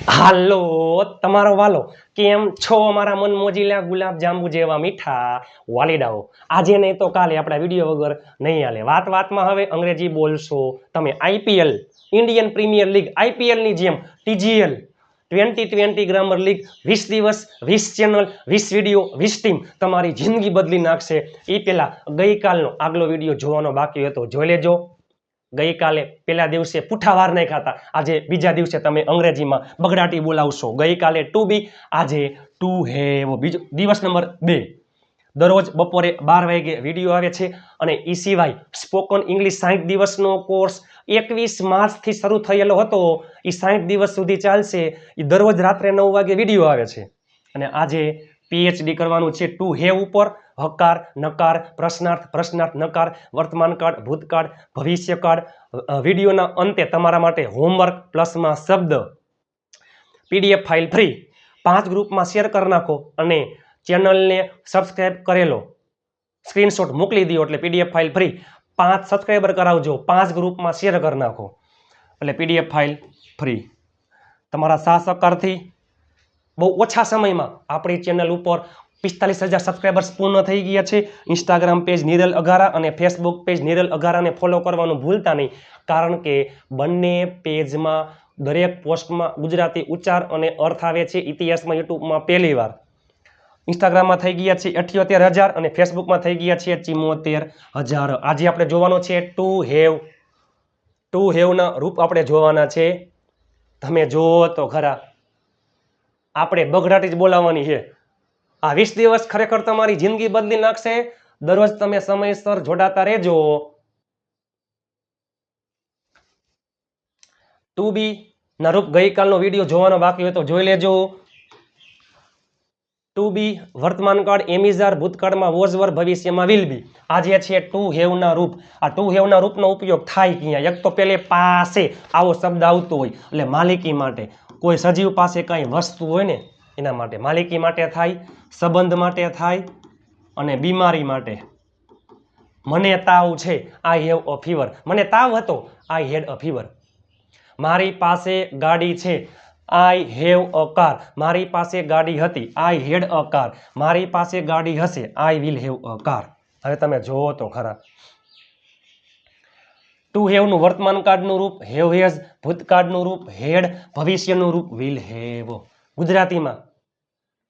હાલો તમારો વાલો કેમ છો અમારા મન મોજીલા ગુલાબ જાંબુ જેવા મીઠા વાલીડાઓ આજે નહીં તો કાલે આપણા વિડીયો વગર નહીં હાલે વાતમાં હવે અંગ્રેજી બોલશો તમે IPL Indian premier league IPL ની જેમ ટીજીએલ 2020 ગ્રામર લીગ 20 દિવસ 20 ચેનલ 20 વિડીયો 20 ટીમ તમારી જિંદગી બદલી નાખશે એ પહેલા ગઈકાલનો આગલો વિડીયો જોવાનો બાકી હતો જોઈ લેજો ગઈકાલે પહેલા દિવસે પુઠાવાર નહીં ખાતા આજે બીજા દિવસે તમે અંગ્રેજીમાં બગડાટી બોલાવશો ગઈકાલે ટુ બી આજે ટુ હેવ બીજો દિવસ નંબર 2 દરરોજ બપોરે 12 વાગે વિડીયો આવે છે અને એ સિવાય સ્પોકન ઇંગ્લિશ 60 દિવસનો કોર્સ 21 માર્ચથી શરૂ થયેલો હતો એ 60 દિવસ સુધી ચાલશે એ દરરોજ રાત્રે 9 વાગે વિડીયો આવે છે અને આજે પીએચડી કરવાનું છે ટુ હેવ ઉપર હકાર નકાર પ્રશ્નાર્થ નકાર વર્તમાનકાળ ભૂતકાળ ભવિષ્યકાળ વિડીયોના અંતે તમારા માટે હોમવર્ક પ્લસમાં શબ્દ પીડીએફ ફાઇલ ફ્રી 5 ગ્રુપમાં શેર કરી નાખો અને ચેનલને સબસ્ક્રાઇબ કરેલો સ્ક્રીનશોટ મોકલી દો એટલે પીડીએફ ફાઇલ ફ્રી 5 સબસ્ક્રાઇબર કરાવજો 5 ગ્રુપમાં શેર કરી નાખો એટલે પીડીએફ ફાઇલ ફ્રી તમારા સાથ સહકારથી બહુ ઓછા સમયમાં આપણી ચેનલ ઉપર 45,000 સબસ્ક્રાઇબર્સ પૂર્ણ થઈ ગયા છે ઇન્સ્ટાગ્રામ પેજ નિરલ અઘારા અને ફેસબુક પેજ નિરલ અઘારાને ફોલો કરવાનું ભૂલતા નહીં કારણ કે બંને પેજમાં દરેક પોસ્ટમાં ગુજરાતી ઉચ્ચાર અને અર્થ આવે છે ઇતિહાસમાં યુટ્યુબમાં પહેલીવાર ઇન્સ્ટાગ્રામમાં થઈ ગયા છે 78,000 અને ફેસબુકમાં થઈ ગયા છે 74,000 આજે આપણે જોવાનો છે ટુ હેવના રૂપ આપણે જોવાના છે તમે જુઓ તો ખરા આપણે બગડાટી જ બોલાવવાની છે આ 20 દિવસ ખરેખર તમારી જિંદગી બદલી નાખશે દરરોજ તમે સમયસર જોડાતા રહેજો ટુ બી ના રૂપ ગઈકાલનો વિડીયો જોવાનો બાકી હોય તો જોઈ લેજો ટુ બી વર્તમાનકાળ એમિઝાર ભૂતકાળમાં વોઝ વર ભવિષ્યમાં વિલ બી આજે છે ટુ હેવના રૂપ આ ટુ હેવના રૂપનો ઉપયોગ થાય ક્યાં એક તો પેલે પાસે આવો શબ્દ આવતો હોય એટલે માલિકી માટે કોઈ સજીવ પાસે કઈ વસ્તુ હોય ને એના માટે માલિકી માટે થાય સંબંધ માટે થાય અને બીમારી માટે મને તાવ છે આઈ હેવ અ ફીવર મને તાવ હતો આઈ હેડ અ ફીવર મારી પાસે ગાડી છે આઈ હેવ અ કાર મારી પાસે ગાડી હતી આઈ હેડ અ કાર મારી પાસે ગાડી હશે I will have a car હવે તમે જોવો તો ખરા ટુ હેવનું વર્તમાનકાળનું રૂપ હેવ હેઝ ભૂતકાળનું રૂપ હેડ ભવિષ્યનું રૂપ વિલ હેવ ગુજરાતીમાં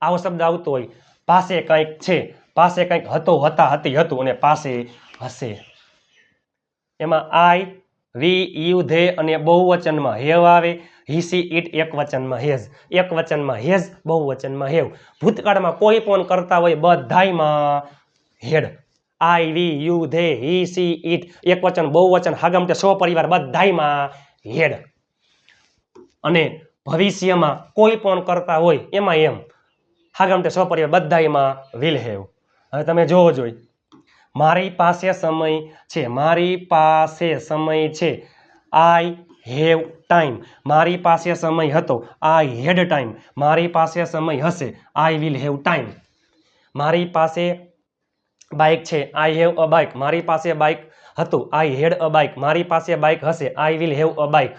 આવો શબ્દ આવતો હોય પાસે કંઈક છે પાસે કંઈક હતો હતા હતી હતું અને પાસે હશે એમાં આઈ વી યુ ધે અને બહુવચનમાં હેવ આવે હી સી ઇટ એક વચનમાં હેઝ બહુવચનમાં હેવ ભૂતકાળમાં કોઈ પણ કરતા હોય બધાયમાં had I we you they he she it એક વચન બહુવચન હાગમટે સહપરિવાર બધાયમાં હેડ અને ભવિષ્યમાં કોઈ પણ કરતા હોય એમાં એમ હાગમટે સહપરિવાર બધાયમાં વિલ હેવ હવે તમે જોવો જોઈ મારી પાસે સમય છે આઈ હેવ ટાઈમ મારી પાસે સમય હતો આઈ હેડ ટાઈમ મારી પાસે સમય હશે આઈ વિલ હેવ ટાઈમ મારી પાસે બાઇક છે આઈ હેવ અ બાઇક મારી પાસે બાઇક હતું આઈ હેડ અ બાઇક મારી પાસે બાઇક હશે I will have a bike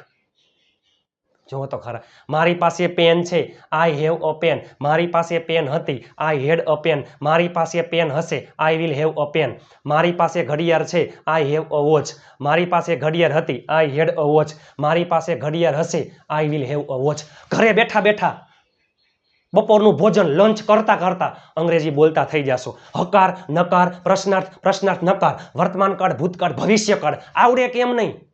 જો તો ખરા મારી પાસે પેન છે આઈ હેવ અ પેન મારી પાસે પેન હતી આઈ હેડ અ પેન મારી પાસે પેન હશે I will have a pen મારી પાસે ઘડિયાળ છે આઈ હેવ અ વોચ મારી પાસે ઘડિયાળ હતી આઈ હેડ અ વોચ મારી પાસે ઘડિયાળ હશે I will have a watch ઘરે બેઠા બેઠા બપોરનું ભોજન લંચ કરતા કરતા અંગ્રેજી બોલતા થઈ જશો હકાર નકાર પ્રશ્નાર્થ નકાર વર્તમાનકાળ ભૂતકાળ ભવિષ્યકાળ આવડે કેમ નહીં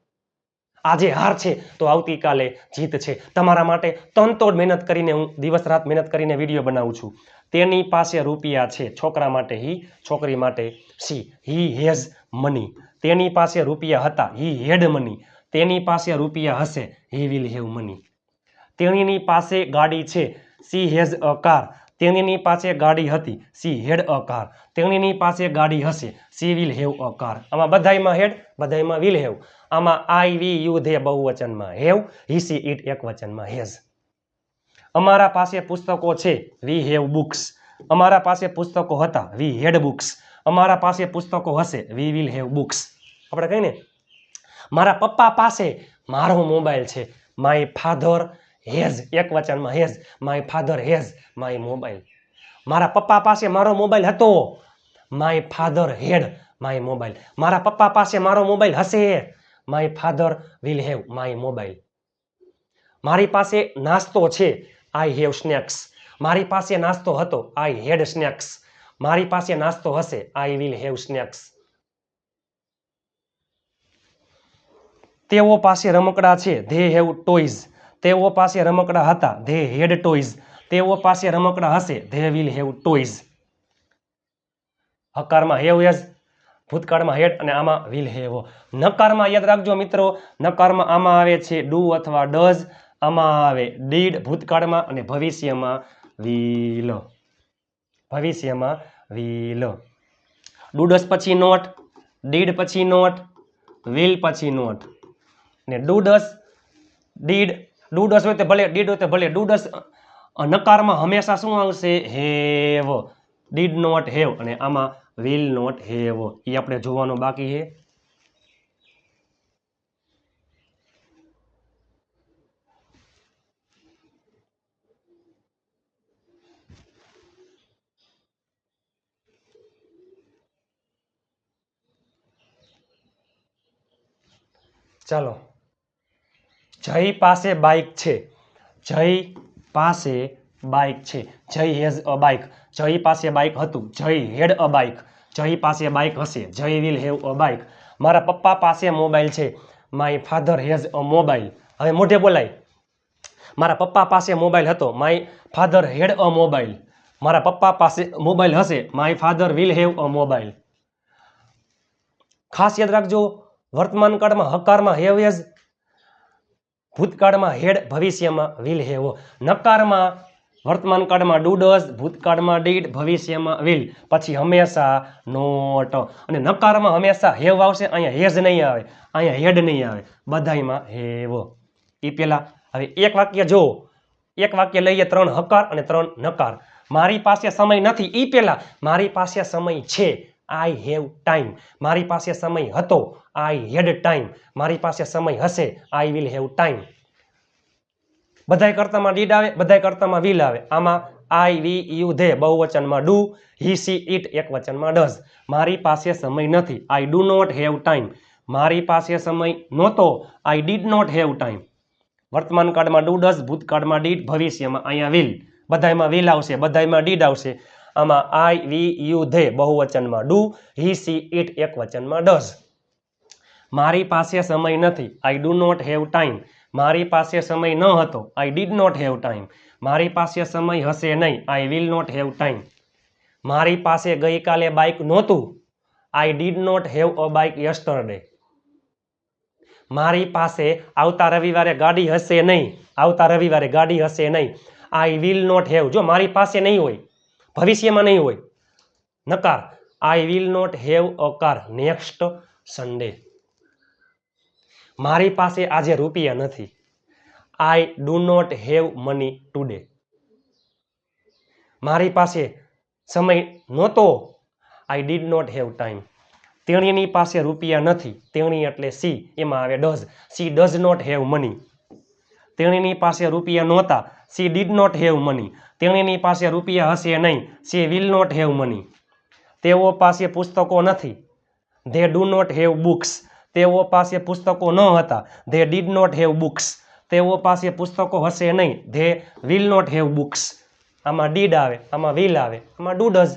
આજે હાર છે તો આવતીકાલે જીત છે તમારા માટે તનતોડ મહેનત કરીને હું દિવસ રાત મહેનત કરીને વિડીયો બનાવું છું તેની પાસે રૂપિયા છે છોકરા માટે હી છોકરી માટે સી હી હેઝ મની તેની પાસે રૂપિયા હતા હી હેડ મની તેની પાસે રૂપિયા હશે હી વિલ હેવ મની તેણીની પાસે ગાડી છે સી હેઝ અ કાર તેણીની પાસે ગાડી હતી સી હેડ અ કાર તેણીની પાસે ગાડી હશે she will have a car આમાં બધાયમાં હેડ બધાયમાં વિલ હેવ આમાં આઈ વી યુ ધે બહુવચનમાં હેવ હી સી ઇટ એક વચનમાં હેઝ અમારા પાસે પુસ્તકો છે વી હેવ બુક્સ અમારા પાસે પુસ્તકો હતા વી હેડ બુક્સ અમારા પાસે પુસ્તકો હશે વી વિલ હેવ બુક્સ આપણે કહીને મારા પપ્પા પાસે મારો મોબાઈલ છે માય ફાધર હેઝ એક વચનમાં has. My father has my mobile. મારા પપ્પા પાસે મારો મોબાઈલ હતો. My father had my mobile. મારા પપ્પા પાસે મારો મોબાઈલ હશે. My father will have my mobile. મારી પાસે નાસ્તો છે. I have snacks. મારી પાસે નાસ્તો હતો. I had snacks. મારી પાસે નાસ્તો હશે. I will have snacks. તેઓ પાસે રમકડા છે. They have toys. તેઓ પાસે રમકડા હતા. They had toys. તેઓ પાસે રમકડા હશે. They will have toys. હકારમાં હેવ હેઝ, ભૂતકાળમાં હેડ અને આમાં વિલ હેવ. નકારમાં યાદ રાખજો મિત્રો, નકારમાં આમાં આવે છે ડુ અથવા ડઝ, આમાં આવે ડીડ ભૂતકાળમાં અને ભવિષ્યમાં વિલ. ભવિષ્યમાં વિલ. ડુડસ પછી નોટ, ડીડ પછી નોટ, વિલ પછી નોટ. ને ડુડસ ડીડ, ડુડસ હોય તો ભલે, ડીડ હોય તો ભલે. ડુડસ નકારમાં હંમેશા શું આવશે? હેવ. ડીડ નોટ હેવ અને આમાં વિલ નોટ હેવ. એ આપણે જોવાનું બાકી છે. ચાલો, જય પાસે બાઇક છે. જય પાસે બાઇક છે. જય હેઝ અ બાઇક. જય પાસે બાઇક હતું. જય હેડ અ બાઇક. જય પાસે બાઇક હશે. જય વિલ હેવ અ બાઇક. મારા પપ્પા પાસે મોબાઈલ છે. My father has a mobile. હવે મોઢે બોલાય. મારા પપ્પા પાસે મોબાઈલ હતો. My father had a mobile. મારા પપ્પા પાસે મોબાઈલ હશે. My father will have a mobile. ખાસ યાદ રાખજો, વર્તમાન કાળમાં હકારમાં હેવ હેઝ, ભૂતકાળમાં હેડ, ભવિષ્યમાં વિલ હેવ. નકારમાં વર્તમાન કાળમાં ડુ ડઝ, ભૂતકાળમાં ડીડ, ભવિષ્યમાં વિલ, પછી હંમેશા નોટ. અને નકારમાં હંમેશા હેવ આવશે. અહીંયા હેઝ નહીં આવે, અહીંયા હેડ નહીં આવે, બધાયમાં હેવ. એ પહેલા હવે એક વાક્ય જો, એક વાક્ય લઈએ, 3 હકાર અને 3 નકાર. મારી પાસે સમય નથી. એ પહેલા મારી પાસે સમય છે. I have time. મારી પાસે સમય હતો. I had time. મારી પાસે સમય હશે. I will have time. બધાય કરતામાં ડીડ આવે, બધાય કરતામાં વિલ આવે. આમાં આઈ, વી, યુ, ધે બહુવચનમાં ડુ, હી, સી, ઇટ એક વચનમાં ડઝ. મારી પાસે સમય નથી. I do not have time. મારી પાસે સમય નહોતો. I did not have time. વર્તમાન કાળમાં ડુ ડઝ, ભૂતકાળમાં ડીડ, ભવિષ્યમાં અહીંયા વિલ. બધાયમાં વિલ આવશે, બધાયમાં ડીડ આવશે. આમાં આઈ, વી, યુ, ધે બહુવચનમાં ડુ, હી, સી, ઇટ એક વચનમાં ડઝ. મારી પાસે સમય નથી. I do not have time. મારી પાસે સમય ન હતો. I did not have time. મારી પાસે સમય હશે નહીં. I will not have time. મારી પાસે ગઈકાલે બાઇક નહોતું. I did not have a bike yesterday. મારી પાસે આવતા રવિવારે ગાડી હશે નહીં. આવતા રવિવારે ગાડી હશે નહીં. I will not have. જો મારી પાસે નહીં હોય, ભવિષ્યમાં નહીં હોય, નકાર. I will not have a car next Sunday. મારી પાસે આજે રૂપિયા નથી. I do not have money today. મારી પાસે સમય નહોતો. I did not have time. તેણીની પાસે રૂપિયા નથી. તેણી એટલે સી, એમાં આવે does. She does not have money. તેણીની પાસે રૂપિયા નહોતા. She did not have money. તેણીની પાસે રૂપિયા હશે નહીં. She will not have money. તેઓ પાસે પુસ્તકો નથી. They do not have books. તેઓ પાસે પુસ્તકો ન હતા. They did not have books. તેઓ પાસે પુસ્તકો હશે નહીં. They will not have books. આમાં ડીડ આવે, આમાં વિલ આવે, આમાં do does.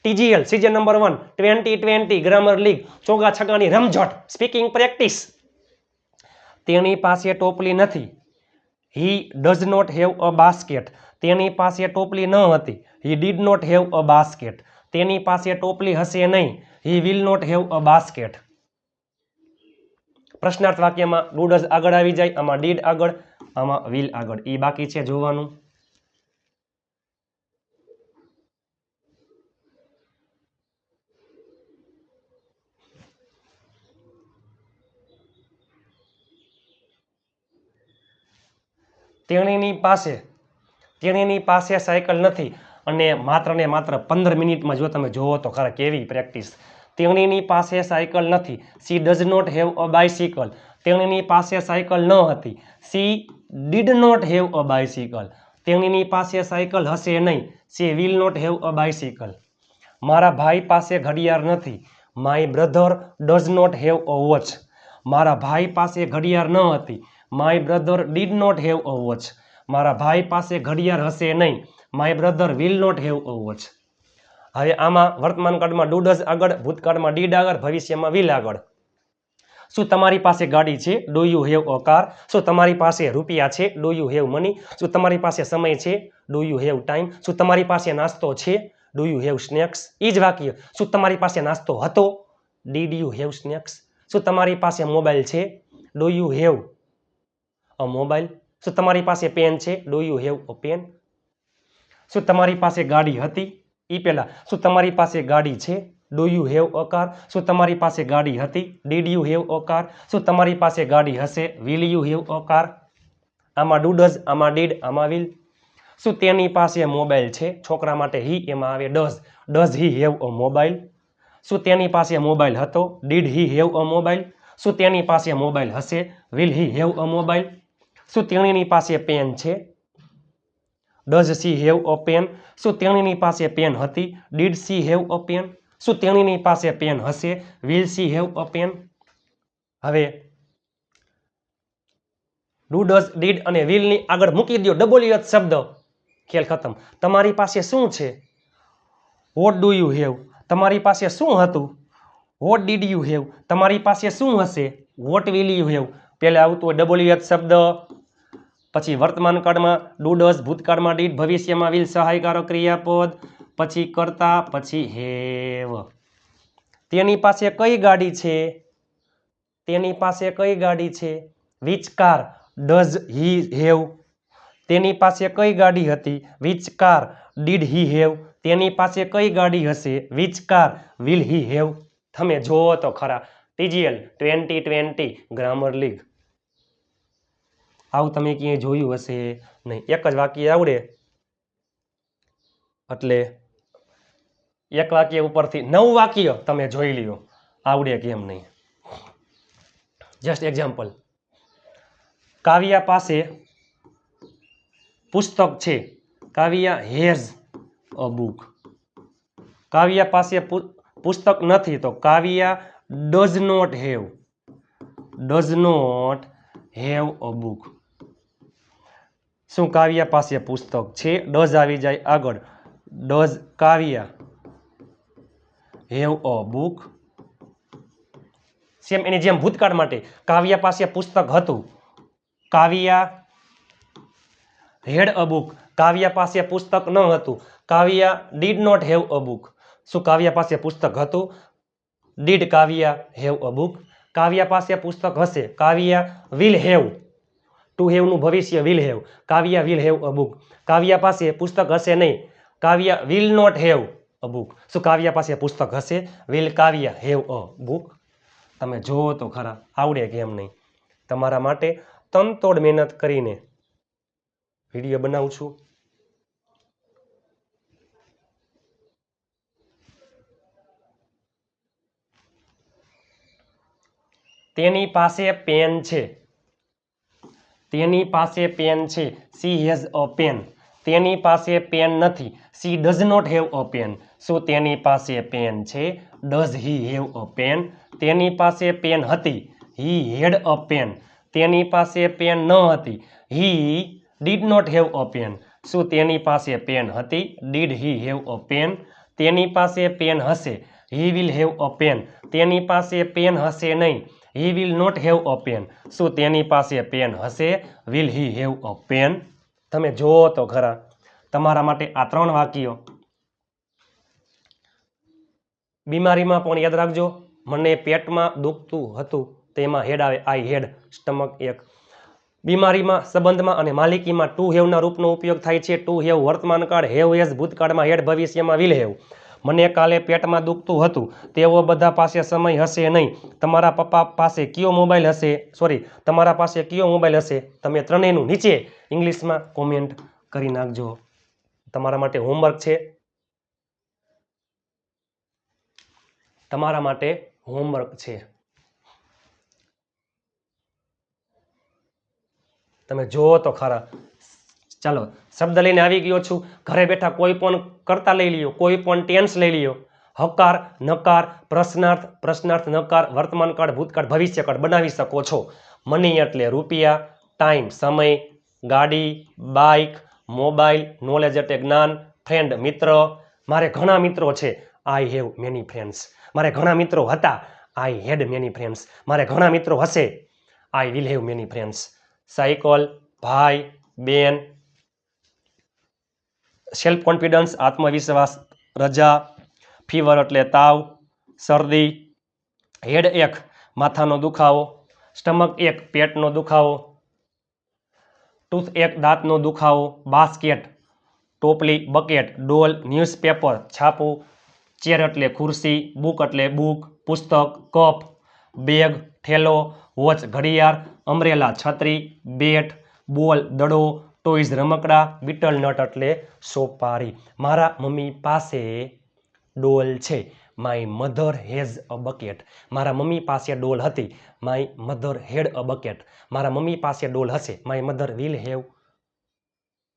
TGL season number 1 2020 grammar league, ચોગા છગાની રમઝટ, સ્પીકિંગ પ્રેક્ટિસ. તેની પાસે ટોપલી નથી. He does not have a basket. તેની પાસે ટોપલી ન હતી. He did not have a basket. તેની પાસે ટોપલી હશે નહીં. He will not have a basket. પ્રશ્નાર્થ વાક્યમાં ડુ ડઝ આગળ આવી જાય. આમાં ડીડ આગળ, આમાં વિલ આગળ. એ બાકી છે જોવાનું. તેણીની પાસે સાયકલ નથી. અને માત્ર ને માત્ર 15 મિનિટમાં જો તમે જોવો તો ખરા કેવી પ્રેક્ટિસ. તેણીની પાસે સાયકલ નથી. She does not have a bicycle. તેણીની પાસે સાયકલ ન હતી. She did not have a bicycle. તેણીની પાસે સાયકલ હશે નહીં. She will not have a bicycle. મારા ભાઈ પાસે ઘડિયાળ નથી. My brother does not have a watch. મારા ભાઈ પાસે ઘડિયાળ ન હતી. My brother did not have a watch. મારા ભાઈ પાસે ઘડિયાળ હશે નહીં. My brother will not have a watch. હવે આમાં વર્તમાન કાળમાં ડુ ડઝ આગળ, ભૂતકાળમાં ડીડ આગળ, ભવિષ્યમાં વિલ આગળ. શું તમારી પાસે ગાડી છે? Do you have a car? શું તમારી પાસે રૂપિયા છે? Do you have money? શું તમારી પાસે સમય છે? Do you have time? શું તમારી પાસે નાસ્તો છે? Do you have snacks? એ જ વાક્ય. શું તમારી પાસે નાસ્તો હતો? Did you have snacks? શું તમારી પાસે મોબાઈલ છે? Do you have a mobile? શું તમારી પાસે પેન છે? Do you have a pen? શું તમારી પાસે ગાડી હતી? એ પહેલા શું તમારી પાસે ગાડી છે? Do you have a car? શું તમારી પાસે ગાડી હતી? Did you have a car? શું તમારી પાસે ગાડી હશે? Will you have a car? આમાં ડુ ડઝ, આમાં ડીડ, આમાં વિલ. શું તેની પાસે મોબાઈલ છે? છોકરા માટે હી, એમાં આવે does. Does he have a mobile? શું તેની પાસે મોબાઈલ હતો? Did he have a mobile? શું તેની પાસે મોબાઈલ હશે? Will he have a mobile? શું તેણીની પાસે પેન છે? Does she have a pen? શું તેણીની પાસે પેન હતી? Did she have a pen? શું તેણીની પાસે પેન હશે? Will she have a pen? હવે ડુ ડઝ, ડીડ અને વિલની આગળ મૂકી દો ડબલ્યુએચ શબ્દ, ખેલ ખતમ. તમારી પાસે શું છે? What do you have? તમારી પાસે શું હતું? What did you have? તમારી પાસે શું હશે? What will you have? પહેલા આવતું હોય ડબલ્યુએચ શબ્દ, પછી વર્તમાન કાળમાં ડુ ડઝ, ભૂતકાળમાં ડીડ, ભવિષ્યમાં વિલ, સહાયકારક ક્રિયાપદ, પછી કર્તા, પછી હેવ. તેની પાસે કઈ ગાડી છે? તેની પાસે કઈ ગાડી છે? Which car does he have? તેની પાસે કઈ ગાડી હતી? Which car did he have? તેની પાસે કઈ ગાડી હશે? Which car will he have? તમે જોવો તો ખરા TGL 2020 ગ્રામર લીગ. આવું તમે ક્યાંય જોયું હશે નહીં. એક જ વાક્ય આવડે એટલે એક વાક્ય ઉપરથી 9 વાક્ય તમે જોઈ લ્યો આવડે કેમ નહીં. Just example. કાવ્યા પાસે પુસ્તક છે. કાવ્યા હેઝ અ બુક. કાવ્યા પાસે પુસ્તક નથી તો Kavya does not have. Does not have a book. શું કાવ્યા પાસે પુસ્તક છે? ડઝ આવી જાય આગળ. Does Kavya have a book? Same એની જેમ ભૂતકાળ માટે કાવ્યા પાસે પુસ્તક હતું. કાવ્યા હેડ અ બુક. કાવ્યા પાસે પુસ્તક ન હતું. Kavya did not have a book. શું કાવ્યા પાસે પુસ્તક હતું? Did Kavya have a book? Kavya પાસે પુસ્તક હશે. Kavya will have. To have નું ભવિષ્ય will have. Kavya will have a book. Kavya પાસે પુસ્તક હશે નહીં. Kavya will not have a book. શું કાવ્યા પાસે પુસ્તક હશે? Will Kavya have a book? તમે જોવો તો ખરા આવડે કેમ નહીં. તમારા માટે તનતોડ મહેનત કરીને વિડીયો બનાવું છું. તેની પાસે પેન છે. તેની પાસે પેન છે. She has a pen. તેની પાસે પેન નથી. She does not have a pen. શું તેની પાસે પેન છે? Does he have a pen? તેની પાસે પેન હતી. He had a pen. તેની પાસે પેન ન હતી. He did not have a pen. શું તેની પાસે પેન હતી? Did he have a pen? તેની પાસે પેન હશે. He will have a pen. તેની પાસે પેન હશે નહીં. He will not have a pen. શું તેની પાસે પેન હશે? Will he have a pen? તમે જોવો તો ખરા તમારા માટે આ 3 વાક્યો. બીમારીમાં પણ યાદ રાખજો. મને પેટમાં દુખતું હતું તેમાં હેડ આવે. આઈ હેડ સ્ટમક એક. બીમારીમાં, સંબંધમાં અને માલિકીમાં ટુ હેવના રૂપનો ઉપયોગ થાય છે. ટુ હેવ વર્તમાન કાળ, હેવ હેઝ ભૂતકાળમાં, હેડ ભવિષ્યમાં, વિલ હેવ. મને કાલે પેટમાં દુખતું હતું. તેઓ બધા પાસે સમય હશે નહીં. તમારા પપ્પા પાસે કયો મોબાઈલ હશે? તમારા પાસે કયો મોબાઈલ હશે? તમે ત્રણેયનું નીચે ઇંગ્લિશમાં કોમેન્ટ કરી નાખજો. તમારા માટે હોમવર્ક છે. તમારા માટે હોમવર્ક છે. તમે જુઓ તો ખરા. ચાલો શબ્દ લઈને આવી ગયો છું. ઘરે બેઠા કોઈ પણ કરતા લઈ લ્યો, કોઈ પણ ટેન્સ લઈ લ્યો. હકાર, નકાર, પ્રશ્નાર્થ, પ્રશ્નાર્થ નકાર, વર્તમાન કાળ, ભૂતકાળ, ભવિષ્યકાળ બનાવી શકો છો. મની એટલે રૂપિયા, ટાઈમ સમય, ગાડી, બાઇક, મોબાઈલ, નોલેજ એટલે જ્ઞાન, ફ્રેન્ડ મિત્ર. મારે ઘણા મિત્રો છે. I have many friends. મારે ઘણા મિત્રો હતા. આઈ હેડ મેની ફ્રેન્ડ્સ. મારે ઘણા મિત્રો હશે. I will have many friends. Cycle, ભાઈ, બેન. સેલ્ફ કોન્ફિડન્સ આત્મવિશ્વાસ, રજા. ફીવર એટલે તાવ, શરદી. હેડ એક માથાનો દુખાવો, સ્ટમક એક પેટનો દુખાવો, ટૂથ એક દાંતનો દુખાવો, બાસ્કેટ ટોપલી, બકેટ, ડોલ, ન્યૂઝપેપર છાપું, ચેર એટલે ખુરશી, બુક એટલે બુક, પુસ્તક, કપ, બેગ, થેલો, વોચ ઘડિયાળ, અમરેલા છત્રી, બેટ, બોલ દડો, ટોયઝ રમકડા, બીટલ નટ એટલે સોપારી. મારા મમ્મી પાસે ડોલ છે. My mother has a bucket. મારા મમ્મી પાસે ડોલ હતી. My mother had a bucket. મારા મમ્મી પાસે ડોલ હશે. My mother will have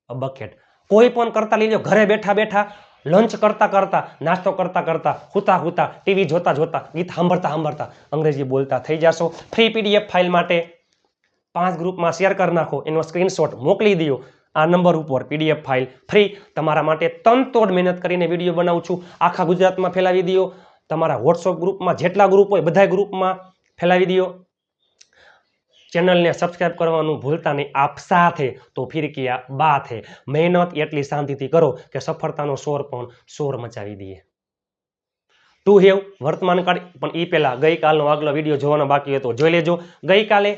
a bucket. કોઈ પણ કરતા લઈ લો. ઘરે બેઠા બેઠા, લંચ કરતા કરતા, નાસ્તો કરતા કરતા, હુતા હુતા, ટીવી જોતા જોતા, ગીત સાંભળતા સાંભળતા અંગ્રેજી બોલતા થઈ જશો. ફ્રી પીડીએફ ફાઇલ માટે 5 ગ્રુપમાં શેર કરી નાખો. એનો સ્ક્રીનશોટ મોકલી દો આ નંબર ઉપર. પીડીએફ ફાઇલ ફ્રી તમારા માટે તનતોડ મહેનત કરીને વિડીયો બનાવું છું. આખા ગુજરાતમાં ફેલાવી દો. તમારા વોટ્સઅપ ગ્રુપમાં જેટલા ગ્રુપ હોય બધા ગ્રુપમાં ફેલાવી દો. ચેનલને સબસ્ક્રાઇબ કરવાનું ભૂલતા નહીં. આપ સાથે તો ફિર કિયા બાત હે. મહેનત એટલી શાંતિથી કરો કે સફળતાનો શોર પણ શોર મચાવી દઈએ. ટુ હેવ વર્તમાન કાળ, પણ એ પહેલા ગઈકાલનો આગલો વિડીયો જોવાનો બાકી હતો જોઈ લેજો. ગઈકાલે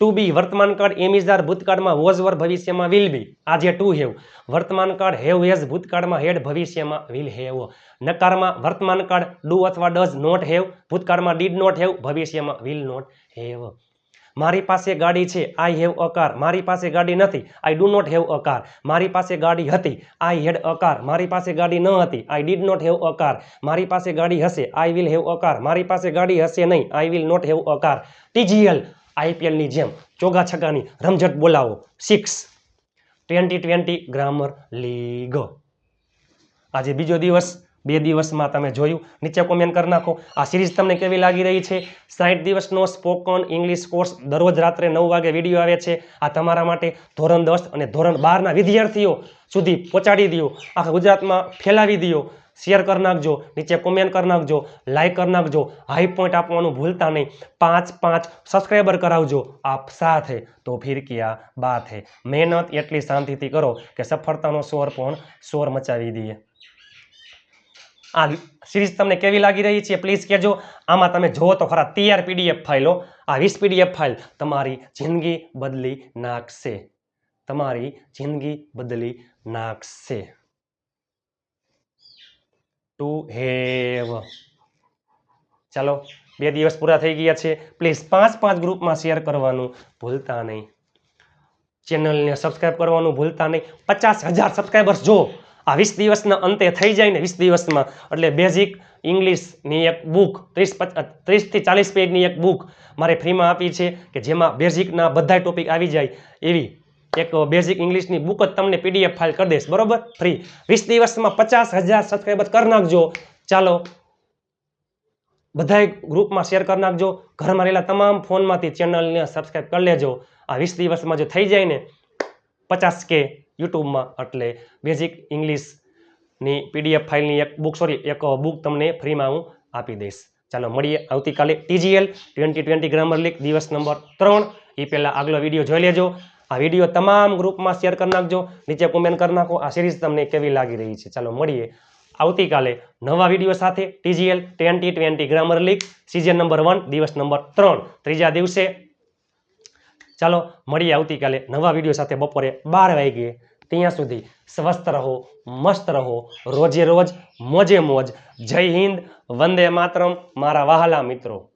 ટુ બી વર્તમાન કાળ, એમ ઇઝ આર ભૂતકાળમાં, વોઝ વર ભવિષ્યમાં વિલ બી. આજે ટુ હેવ વર્તમાન કાળ, હેવ હેઝ ભૂતકાળમાં, હેડ ભવિષ્યમાં વિલ હેવ. નકારમાં વર્તમાન કાળ ડુ અથવા ડઝ નોટ હેવ, ભૂતકાળમાં ડીડ નોટ હેવ, ભવિષ્યમાં વિલ નોટ હેવ. મારી પાસે ગાડી છે. I have a car. મારી પાસે ગાડી નથી. I do not have a car. મારી પાસે ગાડી હતી. I had a car. મારી પાસે ગાડી ન હતી. I did not have a car. મારી પાસે ગાડી હશે. I will have a car. મારી પાસે ગાડી હશે નહીં. I will not have a car. TGL આઈપીએલની જેમ ચોગા છગ્ગાની રમઝટ બોલાવો. 6 2020 ગ્રામર લીગ. આજે બીજો દિવસ. 2 દિવસમાં તમે જોયું. નીચે કોમેન્ટ કરી નાખો આ સિરીઝ તમને કેવી લાગી રહી છે. 60 દિવસનો સ્પોકન ઇંગ્લિશ કોર્સ દરરોજ રાત્રે 9 વાગે વિડીયો આવે છે. આ તમારા માટે ધોરણ 10 અને ધોરણ 12ના વિદ્યાર્થીઓ સુધી પહોંચાડી દો. આખા ગુજરાતમાં ફેલાવી દો. શેર કરી નાખજો. નીચે કોમેન્ટ કરી નાખજો. લાઈક કરી નાખજો. હાઈ પોઈન્ટ આપવાનું ભૂલતા નહીં. 5 સબસ્ક્રાઈબર કરાવજો. આપ સાથે તો ફિર કિયા બાત હે. મહેનત એટલી શાંતિથી કરો કે સફળતાનો શોર પણ શોર મચાવી દઈએ. આ સિરીઝ તમને કેવી લાગી રહી છે પ્લીઝ કહેજો. આમાં તમે જુઓ તો ખરા તૈયાર પીડીએફ ફાઇલો. આ 20 પીડીએફ ફાઇલ તમારી જિંદગી બદલી નાખશે. તમારી જિંદગી બદલી નાખશે. To have. ચાલો 2 દિવસ પૂરા થઈ ગયા છે. પ્લીઝ 5 ગ્રુપમાં શેર કરવાનું ભૂલતા નહીં. ચેનલને સબસ્ક્રાઇબ કરવાનું ભૂલતા નહીં. 50,000 સબસ્ક્રાઇબર્સ જો આ 20 દિવસના અંતે થઈ જાય ને 20 દિવસમાં, એટલે બેઝિક ઇંગ્લિશની એક બુક 30 થી 40 પેજની એક બુક મારે ફ્રીમાં આપી છે કે જેમાં બેઝિકના બધા ટોપિક આવી જાય એવી એક બેઝિક ઇંગ્લિશની બુક જ તમને પીડીએફ ફાઇલ કરી દઈશ. બરોબર? ફ્રી. 20 દિવસમાં 50,000 સબસ્ક્રાઇબર કરી નાખજો. ચાલો બધાય ગ્રુપમાં શેર કરી નાખજો. ઘરમાં રહેલા તમામ ફોનમાંથી ચેનલને સબસ્ક્રાઇબ કરી લેજો. આ 20 દિવસમાં જો થઈ જાય ને 50K યુટ્યુબમાં, એટલે બેઝિક ઇંગ્લિશની પીડીએફ ફાઇલની એક બુક તમને ફ્રીમાં હું આપી દઈશ. ચાલો મળીએ આવતીકાલે. ટીજીએલ 2020 ગ્રામર લીગ દિવસ નંબર 3. એ પહેલાં આગલો વિડીયો જોઈ લેજો. આ વિડીયો તમામ ગ્રુપમાં શેર કરી નાખજો. નીચે કોમેન્ટ કરી નાખો આ સિરીઝ તમને કેવી લાગી રહી છે. ચાલો મળીએ આવતીકાલે નવા વિડીયો સાથે. ટીજીએલ 2020 ગ્રામર લીગ સિઝન નંબર 1 દિવસ નંબર 3 ત્રીજા દિવસે. ચાલો મળીએ આવતીકાલે નવા વિડીયો સાથે બપોરે 12 વાગ્યે. ત્યાં સુધી સ્વસ્થ રહો, મસ્ત રહો, રોજે રોજ મોજે મોજ. જય હિન્દ, વંદે માતરમ મારા વહાલા મિત્રો.